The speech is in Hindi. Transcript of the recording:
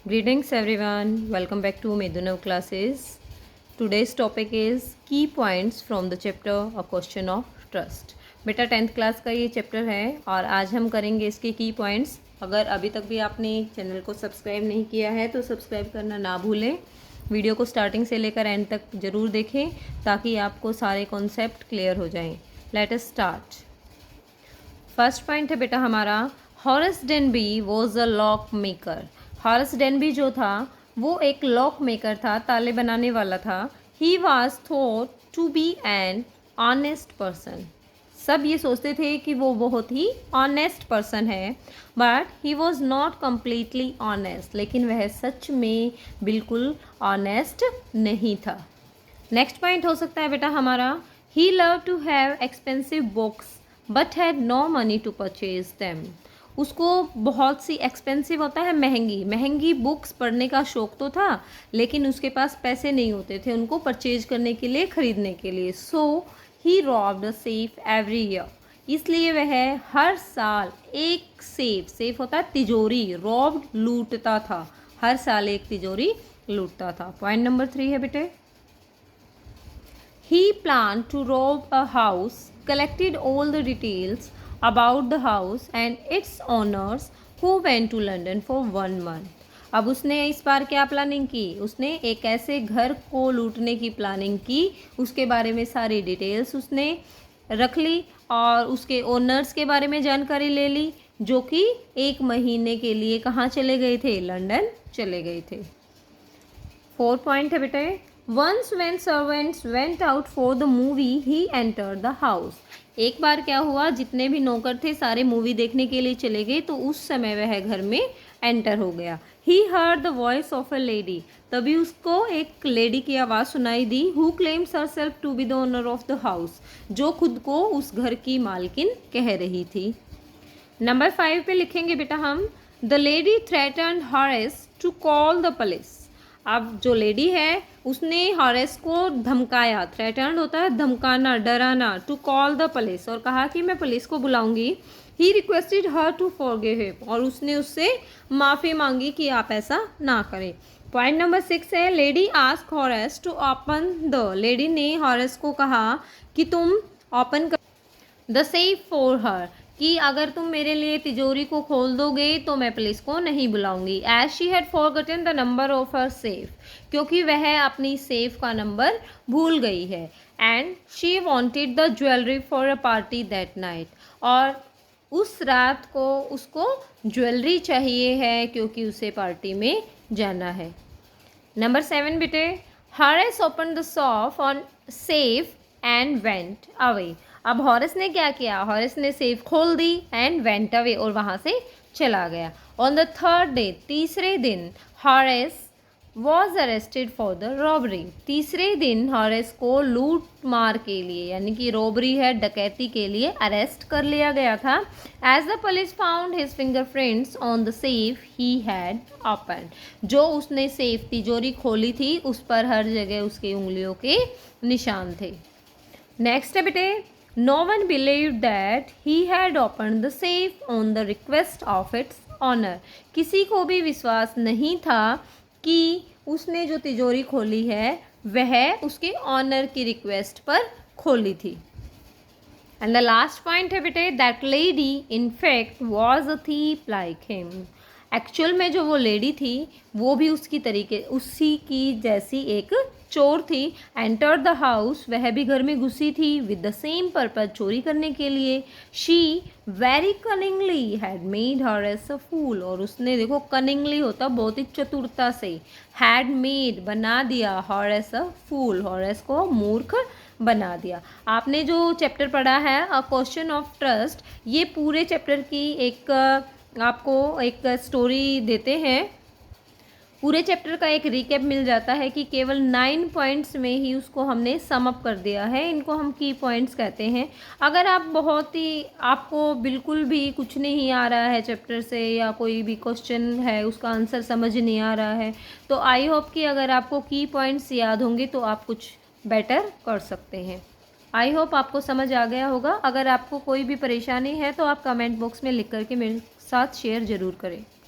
Greetings everyone, welcome back to Medunav classes. Today's topic is key points from the chapter A Question of Trust. बेटा 10th क्लास का ये चैप्टर है और आज हम करेंगे इसके की पॉइंट्स। अगर अभी तक भी आपने चैनल को सब्सक्राइब नहीं किया है तो सब्सक्राइब करना ना भूलें। वीडियो को स्टार्टिंग से लेकर एंड तक ज़रूर देखें ताकि आपको सारे कॉन्सेप्ट क्लियर हो जाएं। Let us start. First point है बेटा हमारा, Horace Denby was a lock maker. Horace Denby जो था वो एक लॉक मेकर था, ताले बनाने वाला था। He was thought to be an honest person. सब ये सोचते थे कि वो बहुत ही ऑनेस्ट पर्सन है, but he was not completely honest. लेकिन वह सच में बिल्कुल ऑनेस्ट नहीं था। नेक्स्ट पॉइंट हो सकता है बेटा हमारा, he love to have expensive books but had no money to purchase them. उसको बहुत सी एक्सपेंसिव होता है, महंगी महंगी बुक्स पढ़ने का शौक़ तो था, लेकिन उसके पास पैसे नहीं होते थे उनको परचेज करने के लिए, ख़रीदने के लिए। So he robbed a safe every year. इसलिए वह हर साल एक सेफ होता है तिजोरी, रॉब्ड लूटता था, हर साल एक तिजोरी लूटता था। पॉइंट नंबर 3 है बेटे, he planned to rob a house, collected all the details about the house and its owners who went to London for 1 month. अब उसने इस बार क्या प्लानिंग की? उसने एक ऐसे घर को लूटने की प्लानिंग की, उसके बारे में सारी डिटेल्स उसने रख ली और उसके ओनर्स के बारे में जानकारी ले ली, जो कि 1 महीने के लिए कहाँ चले गए थे? लंदन चले गए थे। 4 पॉइंट है बेटे, Once when servants went out for the movie, he entered the house. एक बार क्या हुआ, जितने भी नौकर थे सारे मूवी देखने के लिए चले गए, तो उस समय वह घर में एंटर हो गया। He heard the voice of a lady. तभी उसको एक लेडी की आवाज़ सुनाई दी, who claims herself to be the owner of the house. जो खुद को उस घर की मालकिन कह रही थी। नंबर 5 पे लिखेंगे बेटा हम, The lady threatened Horace to call the police. अब जो लेडी है उसने हॉरेस को धमकाया, थ्रेटन्ड होता है धमकाना, डराना, टू कॉल द पुलिस, और कहा कि मैं पुलिस को बुलाऊंगी। He requested her to forgive him, और उसने उससे माफ़ी मांगी कि आप ऐसा ना करें। पॉइंट नंबर 6 है, lady ask Horace to open the. Lady ने हॉरेस को कहा कि तुम ओपन कर द सेफ फॉर हर, कि अगर तुम मेरे लिए तिजोरी को खोल दोगे तो मैं पुलिस को नहीं बुलाऊंगी। As she had forgotten the number of her safe, क्योंकि वह अपनी सेफ का नंबर भूल गई है। And she wanted the jewellery for a party that night, और उस रात को उसको ज्वेलरी चाहिए है क्योंकि उसे पार्टी में जाना है। नंबर 7 बेटे, Horace open the shop on safe and went away. अब हॉरेस ने क्या किया? हॉरेस ने सेफ खोल दी एंड वेंट अवे, और वहाँ से चला गया। ऑन द 3rd डे, तीसरे दिन, Horace was arrested for the robbery. तीसरे दिन हॉरेस को लूट मार के लिए, यानी कि रॉबरी है, डकैती के लिए अरेस्ट कर लिया गया था। As the police found his fingerprints on the safe he had open. जो उसने सेफ तिजोरी खोली थी उस पर हर जगह उसकी उंगलियों के निशान थे। नेक्स्ट है बेटे, no one believed that he had opened the safe on the request of its owner. किसी को भी विश्वास नहीं था कि उसने जो तिजोरी खोली है वह उसके ऑनर की रिक्वेस्ट पर खोली थी। एंड द लास्ट पॉइंट है बेटे, that lady in fact was a thief like him. Actual में जो वो लेडी थी वो भी उसी की जैसी एक चोर थी। एंटर द हाउस, वह भी घर में घुसी थी, विद द सेम पर्पज, चोरी करने के लिए। She very cunningly had made Horace a fool, और उसने, देखो कनिंगली होता बहुत ही चतुरता से, हैड मेड बना दिया, हॉरेस अ फूल, हॉरेस को मूर्ख बना दिया। आपने जो चैप्टर पढ़ा है अ क्वेश्चन ऑफ ट्रस्ट, ये पूरे चैप्टर की एक आपको एक स्टोरी देते हैं, पूरे चैप्टर का एक रिकैप मिल जाता है कि केवल 9 पॉइंट्स में ही उसको हमने सम अप कर दिया है। इनको हम की पॉइंट्स कहते हैं। अगर आपको बिल्कुल भी कुछ नहीं आ रहा है चैप्टर से, या कोई भी क्वेश्चन है उसका आंसर समझ नहीं आ रहा है, तो आई होप कि अगर आपको की पॉइंट्स याद होंगे तो आप कुछ बेटर कर सकते हैं। आई होप आपको समझ आ गया होगा। अगर आपको कोई भी परेशानी है तो आप कमेंट बॉक्स में लिख करके मेरे साथ शेयर ज़रूर करें।